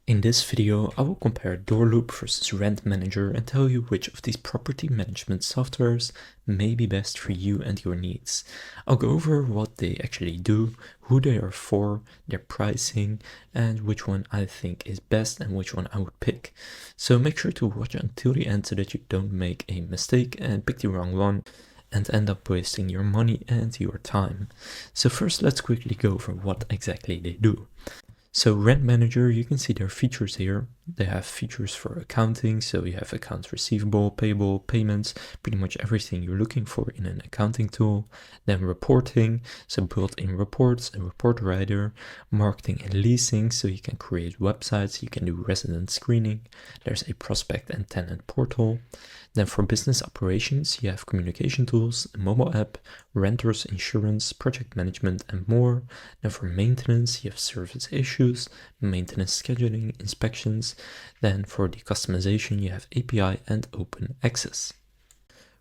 In this video, I will compare DoorLoop versus Rent Manager and tell you which of these property management softwares may be best for you and your needs. I'll go over what they actually do, who they are for, their pricing, and which one I think is best and which one I would pick. So make sure to watch until the end so that you don't make a mistake and pick the wrong one and end up wasting your money and your time. So first, let's quickly go over what exactly they do. So Rent Manager, you can see their features here. They have features for accounting, so you have accounts receivable, payable, payments, pretty much everything you're looking for in an accounting tool. Then reporting, so built-in reports, a report writer, marketing and leasing, so you can create websites, you can do resident screening. There's a prospect and tenant portal. Then for business operations, you have communication tools, a mobile app, renters, insurance, project management, and more. Then for maintenance, you have service issues, maintenance scheduling, inspections. Then for the customization, you have API and open access.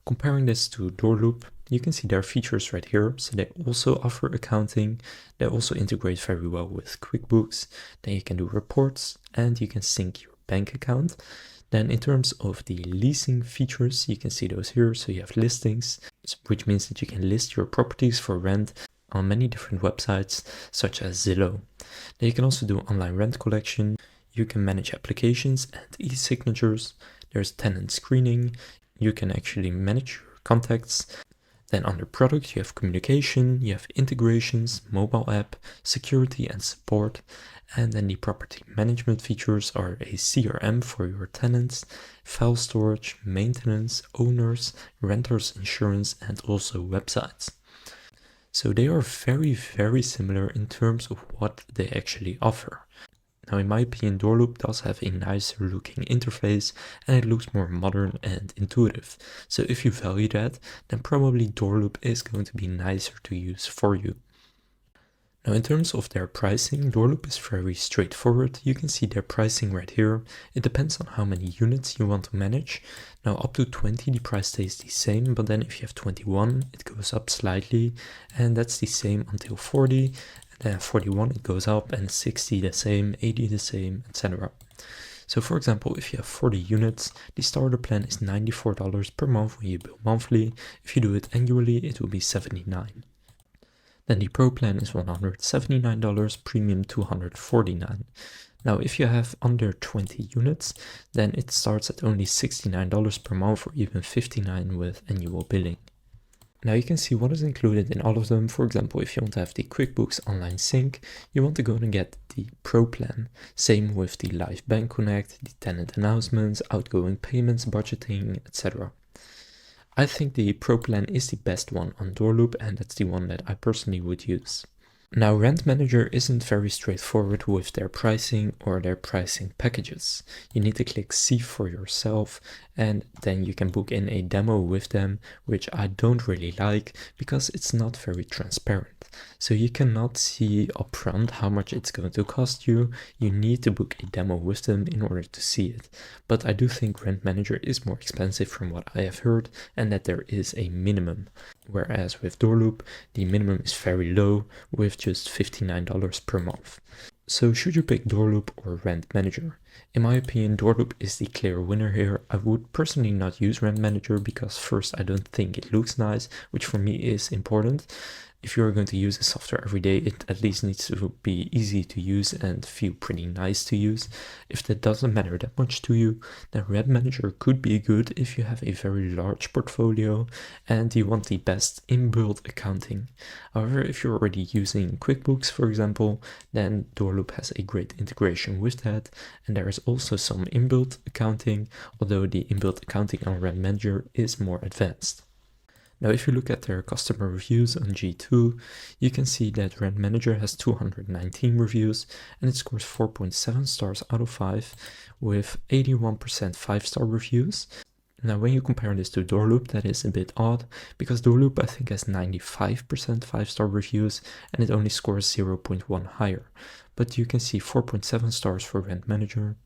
Comparing this to DoorLoop, you can see their features right here. So they also offer accounting. They also integrate very well with QuickBooks. Then you can do reports and you can sync your bank account. Then in terms of the leasing features, you can see those here. So you have listings, which means that you can list your properties for rent on many different websites, such as Zillow. Then you can also do online rent collection. You can manage applications and e-signatures. There's tenant screening. You can actually manage your contacts. Then under product, you have communication, you have integrations, mobile app, security and support. And then the property management features are a CRM for your tenants, file storage, maintenance, owners, renters, insurance, and also websites. So they are very, very similar in terms of what they actually offer. Now, in my opinion, DoorLoop does have a nicer looking interface and it looks more modern and intuitive. So if you value that, then probably DoorLoop is going to be nicer to use for you. Now, in terms of their pricing, DoorLoop is very straightforward. You can see their pricing right here. It depends on how many units you want to manage. Now, up to 20, the price stays the same, but then if you have 21, it goes up slightly, and that's the same until 40. Then 41 it goes up, and 60 the same, 80 the same, etc. So for example, if you have 40 units, the starter plan is $94 per month when you bill monthly. If you do it annually, it will be $79. Then the Pro plan is $179, Premium $249. Now, if you have under 20 units, then it starts at only $69 per month or even $59 with annual billing. Now you can see what is included in all of them. For example, if you want to have the QuickBooks online sync, you want to go and get the Pro plan. Same with the Live Bank Connect, the tenant announcements, outgoing payments, budgeting, etc. I think the Pro plan is the best one on DoorLoop, and that's the one that I personally would use. Now, Rent Manager isn't very straightforward with their pricing or their pricing packages. You need to click see for yourself, and then you can book in a demo with them, which I don't really like because it's not very transparent. So you cannot see upfront how much it's going to cost you. You need to book a demo with them in order to see it. But I do think Rent Manager is more expensive from what I have heard, and that there is a minimum. Whereas with DoorLoop, the minimum is very low with just $59 per month. So should you pick DoorLoop or Rent Manager? In my opinion, DoorLoop is the clear winner here. I would personally not use Rent Manager because first, I don't think it looks nice, which for me is important. If you're going to use a software every day, it at least needs to be easy to use and feel pretty nice to use. If that doesn't matter that much to you, then Rent Manager could be good if you have a very large portfolio and you want the best inbuilt accounting. However, if you're already using QuickBooks, for example, then DoorLoop has a great integration with that. And there is also some inbuilt accounting, although the inbuilt accounting on Rent Manager is more advanced. Now, if you look at their customer reviews on G2, you can see that Rent Manager has 219 reviews and it scores 4.7 stars out of 5 with 81% 5-star reviews. Now, when you compare this to DoorLoop, that is a bit odd because DoorLoop I think has 95% 5-star reviews and it only scores 0.1 higher. But you can see 4.7 stars for Rent Manager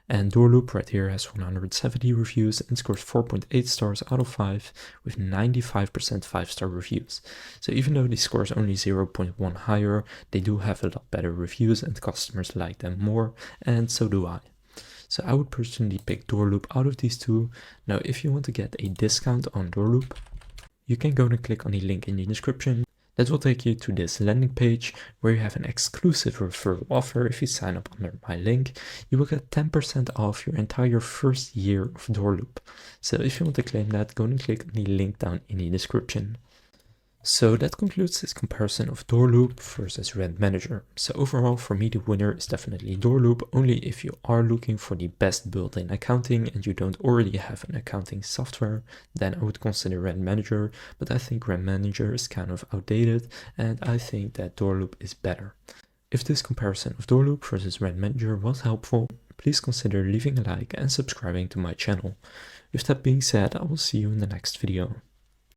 And DoorLoop right here has 170 reviews and scores 4.8 stars out of 5 with 95% 5-star reviews. So even though the score is only 0.1 higher, they do have a lot better reviews and customers like them more, and so do I. So I would personally pick DoorLoop out of these two. Now if you want to get a discount on DoorLoop, you can go and click on the link in the description. That will take you to this landing page where you have an exclusive referral offer. If you sign up under my link, you will get 10% off your entire first year of DoorLoop. So if you want to claim that, go and click on the link down in the description. So that concludes this comparison of DoorLoop versus Rent Manager. So overall, for me, the winner is definitely DoorLoop, only if you are looking for the best built-in accounting and you don't already have an accounting software, then I would consider Rent Manager, but I think Rent Manager is kind of outdated and I think that DoorLoop is better. If this comparison of DoorLoop versus Rent Manager was helpful, please consider leaving a like and subscribing to my channel. With that being said, I will see you in the next video.